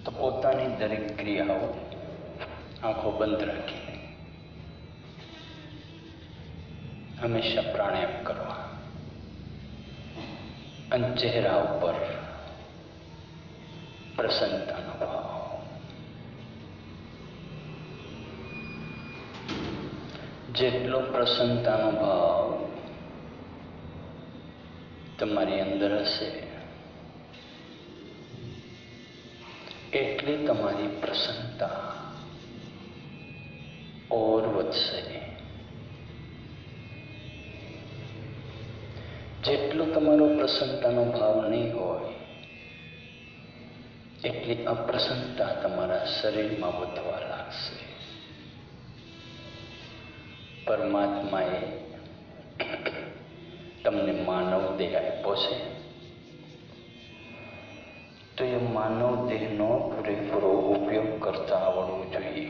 તો પોતાની દરેક ક્રિયાઓ આંખો બંધ રાખીને હંમેશા પ્રાણાયામ કરવા અને ચહેરા ઉપર પ્રસન્નતાનો ભાવ. જેટલો પ્રસન્નતાનો ભાવ તમારી અંદર હશે એટલી તમારી પ્રસન્નતા ઓર વધશે. જેટલો તમારો પ્રસન્નતાનો ભાવ નહીં હોય એટલી અપ્રસન્નતા તમારા શરીરમાં વધવા લાગશે. પરમાત્માએ તમને માનવ દેહ આપ્યો છે તો એ માનવ દેહનો પૂરેપૂરો ઉપયોગ કરતા આવડવું જોઈએ.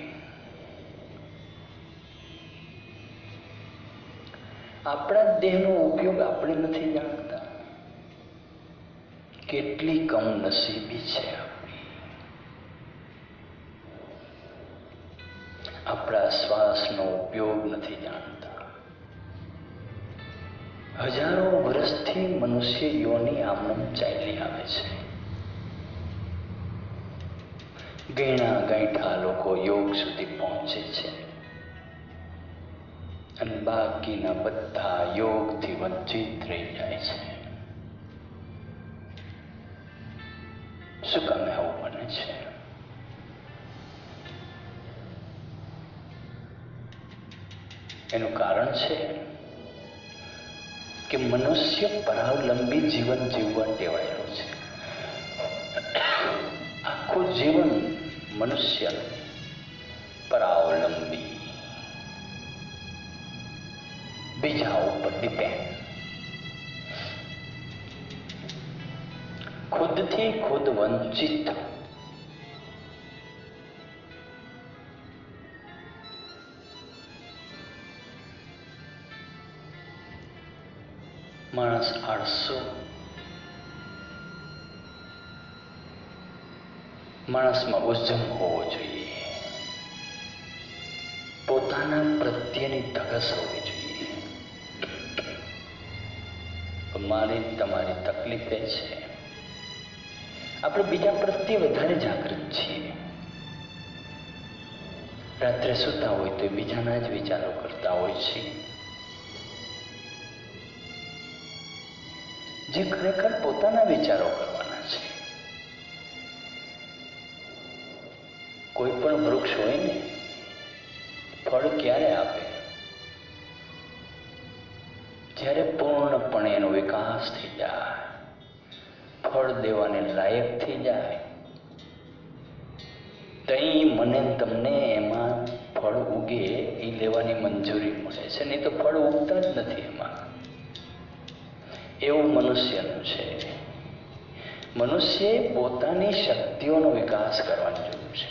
આપણા દેહનો ઉપયોગ આપણે નથી જાણતા. કેટલી કમનસીબી છે આપણી. આપણા શ્વાસનો ઉપયોગ નથી જાણતા. હજારો વર્ષથી મનુષ્ય યોની આમનામ ચાલી આવે છે. ગણ્યા ગાંઠા લોકો યોગ સુધી પહોંચે છે અને બાકીના બધા યોગથી વંચિત રહી જાય છે. શું કામ આવું બને છે? એનું કારણ છે કે મનુષ્ય પરાવલંબી જીવન જીવવા ટેવાયેલો છે. આખું જીવન મનુષ્ય પરાવલંબી, બીજા ઉપર ડિપેન્ડ, ખુદથી ખુદ વંચિત. માણસ આળસુ, માણસમાં ઉજ્જમ હોવો જોઈએ. પોતાના પ્રત્યેની ધગસ હોવી જોઈએ. મારી તમારી તકલીફ એ છે આપણે બીજા પ્રત્યે વધારે જાગૃત છીએ. રાત્રે સૂતા હોય તો બીજાના જ વિચારો કરતા હોય છે, જે ખરેખર પોતાના વિચારો કરવાના છે. કોઈ પણ વૃક્ષ હોય ને, ફળ ક્યારે આપે? જ્યારે પૂર્ણપણે એનો વિકાસ થઈ જાય, ફળ દેવાને લાયક થઈ જાય, તઈ મને તમને એમાં ફળ ઉગે એ લેવાની મંજૂરી મળે છે. નહીં તો ફળ ઉગતા જ નથી એમાં. એવું મનુષ્યનું છે. મનુષ્યે પોતાની શક્તિઓનો વિકાસ કરવાની જરૂર છે.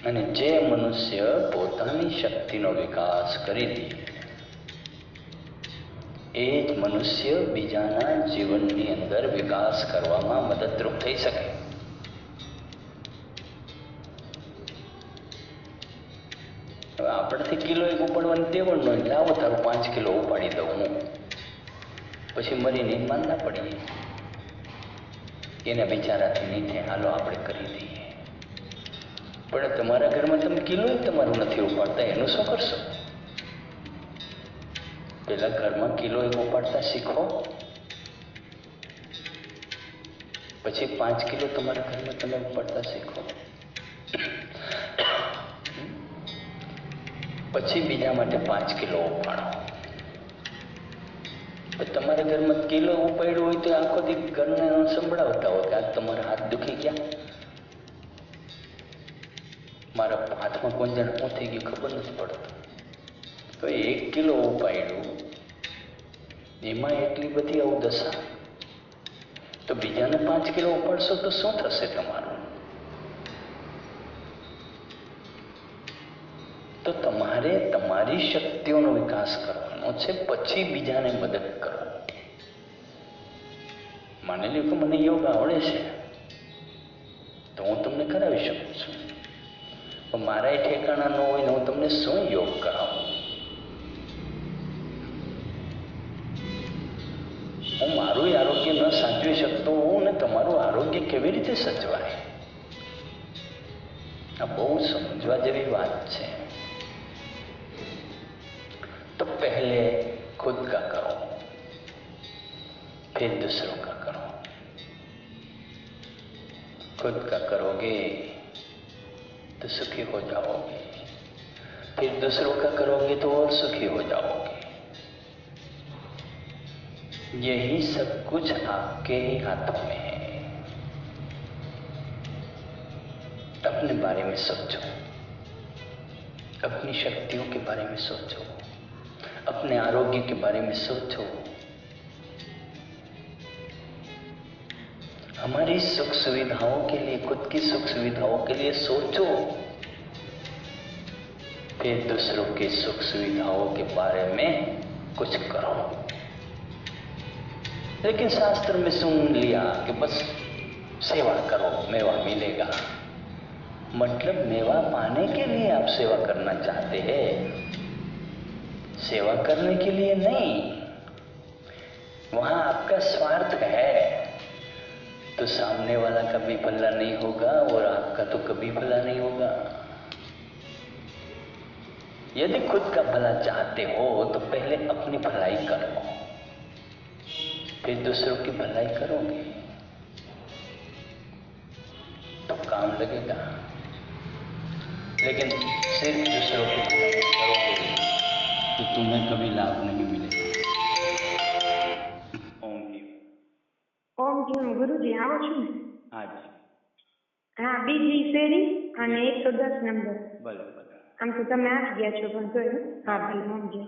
અને જે મનુષ્ય પોતાની શક્તિનો વિકાસ કરી દે એ જ મનુષ્ય બીજાના જીવનની અંદર વિકાસ કરવામાં મદદરૂપ થઈ શકે. હવે આપણથી કિલો એક ઉપાડવાની તેવડ ન એટલે આવો તારું 5 કિલો ઉપાડી દઉં હું, પછી મરીને માંદા પડીએ. એના બિચારાથી નીચે હાલો આપણે કરી દઈએ. પણ તમારા ઘરમાં તમે કિલો તમારું નથી ઉપાડતા, એનું શું કરશો? પેલા ઘરમાં કિલો એક ઉપાડતા શીખો, પછી 5 કિલો તમારા ઘરમાં તમે ઉપાડતા શીખો, પછી બીજા માટે 5 કિલો ઉપાડો. તમારા ઘરમાં કિલો ઉપાડ્યું હોય તો આખો દી ઘરને સંભળાવતા હોય કે આજ તમારા હાથ દુખી ગયા, મારા હાથમાં કોઈ જણ શું થઈ ગયું ખબર નથી પડતું. તો 1 કિલો ઉપાડ્યું એમાં એટલી બધી અવદશા, તો બીજાને 5 કિલો ઉપાડશો તો શું થશે તમારું? તો તમારે તમારી શક્તિઓનો વિકાસ કરવાનો છે, પછી બીજાને મદદ કરો. માની લ્યો કે મને યોગ આવડે છે તો હું તમને કરાવી શકું છું, પણ મારા ઠેકાણા ન હોય ને હું તમને શું યોગ કરાવું? હું મારું આરોગ્ય ન સાચવી શકતો હોઉં ને તમારું આરોગ્ય કેવી રીતે સચવાય? આ બહુ સમજવા જેવી વાત છે. तो पहले खुद का करो, फिर दूसरों का करो. खुद का करोगे तो सुखी हो जाओगे, फिर दूसरों का करोगे तो और सुखी हो जाओगे. यही सब कुछ आपके ही हाथों में है. अपने बारे में सोचो, अपनी शक्तियों के बारे में सोचो, अपने आरोग्य के बारे में सोचो. हमारी सुख सुविधाओं के लिए, खुद की सुख सुविधाओं के लिए सोचो, फिर दूसरों की सुख सुविधाओं के बारे में कुछ करो. लेकिन शास्त्र में सुन लिया कि बस सेवा करो, मेवा मिलेगा. मतलब मेवा पाने के लिए आप सेवा करना चाहते हैं, सेवा करने के लिए नहीं. वहां आपका स्वार्थ है तो सामने वाला कभी भला नहीं होगा और आपका तो कभी भला नहीं होगा. यदि खुद का भला चाहते हो तो पहले अपनी भलाई करो, फिर दूसरों की भलाई करोगे तो काम लगेगा. लेकिन सिर्फ दूसरों की भलाई करोगे तो तुम्हें कभी लाभ नहीं मिलेगा. ओम जी. ઓમ જી ગુરુજી આવો છો ને? हाँ जी. હા, બીજી શેરી અને 110 નંબર. भले भले. આમ તો તમે આવી ગયા છો પણ તોય હા ભલે ઓમ જી.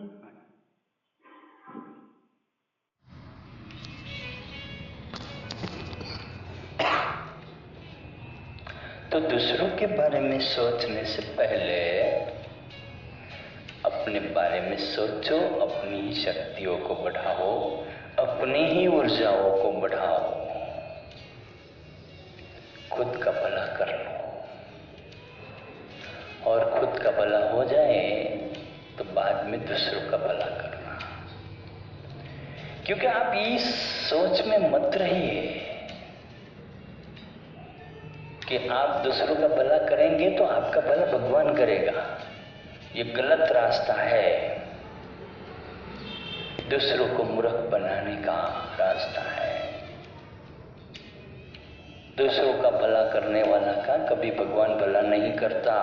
तो दूसरों के बारे में सोचने से पहले अपने बारे में सोचो, अपनी ही शक्तियों को बढ़ाओ, अपनी ही ऊर्जाओं को बढ़ाओ, खुद का भला कर लो. और खुद का भला हो जाए तो बाद में दूसरों का भला करना. क्योंकि आप इस सोच में मत रहिए कि आप दूसरों का भला करेंगे तो आपका भला भगवान करेगा. ये गलत रास्ता है, दूसरों को मूर्ख बनाने का रास्ता है. दूसरों का भला करने वाला का कभी भगवान भला नहीं करता.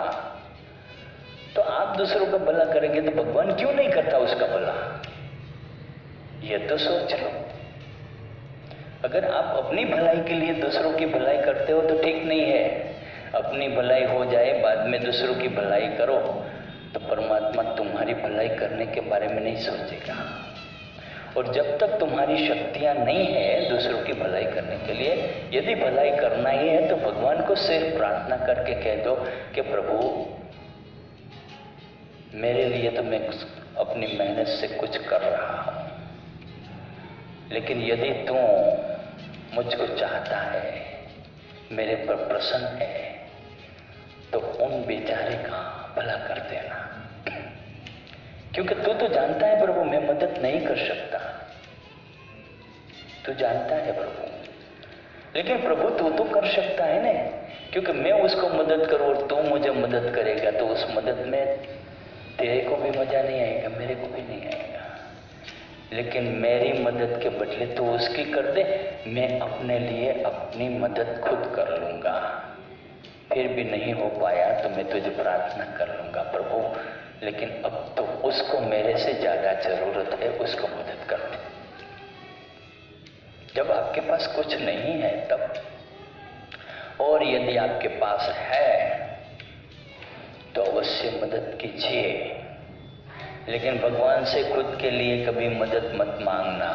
तो आप दूसरों का भला करेंगे तो भगवान क्यों नहीं करता उसका भला? ये तो सोच लो. अगर आप अपनी भलाई के लिए दूसरों की भलाई करते हो तो ठीक नहीं है. अपनी भलाई हो जाए, बाद में दूसरों की भलाई करो तो परमात्मा तुम्हारी भलाई करने के बारे में नहीं सोचेगा. और जब तक तुम्हारी शक्तियां नहीं है दूसरों की भलाई करने के लिए, यदि भलाई करना ही है तो भगवान को सिर्फ प्रार्थना करके कह दो कि प्रभु मेरे लिए तो मैं अपनी मेहनत से कुछ कर रहा हूं, लेकिन यदि तू मुझको चाहता है, मेरे पर प्रसन्न है, तो उन बेचारे का भला कर देना. क्योंकि तू तो जानता है प्रभु मैं मदद नहीं कर सकता, तू जानता है प्रभु. लेकिन प्रभु तू तो कर सकता है ना, क्योंकि मैं उसको मदद करूं और तू मुझे मदद करेगा तो उस मदद में तेरे को भी मजा नहीं आएगा, मेरे को भी नहीं आएगा. लेकिन मेरी मदद के बदले तो उसकी कर दे, मैं अपने लिए अपनी मदद खुद कर लूंगा. फिर भी नहीं हो पाया तो मैं तुझे प्रार्थना कर लूंगा प्रभु, लेकिन अब तो उसको मेरे से ज्यादा जरूरत है, उसको मदद कर दो. जब आपके पास कुछ नहीं है तब, और यदि आपके पास है तो अवश्य मदद कीजिए, लेकिन भगवान से खुद के लिए कभी मदद मत मांगना.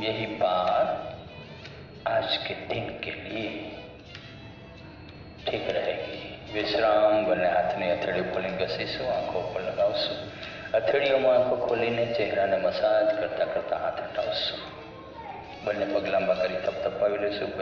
यही बात आज के दिन के लिए ठीक रहेगी. વિશ્રામ બંને હાથની હથેળી ખોલી ઘસીશું, આંખો પર લગાવશું. હથેળીઓમાં આંખો ખોલીને ચહેરાને મસાજ કરતા કરતા હાથ હટાવશું. બંને પગ લાંબા કરી થપથપાવી લેશું.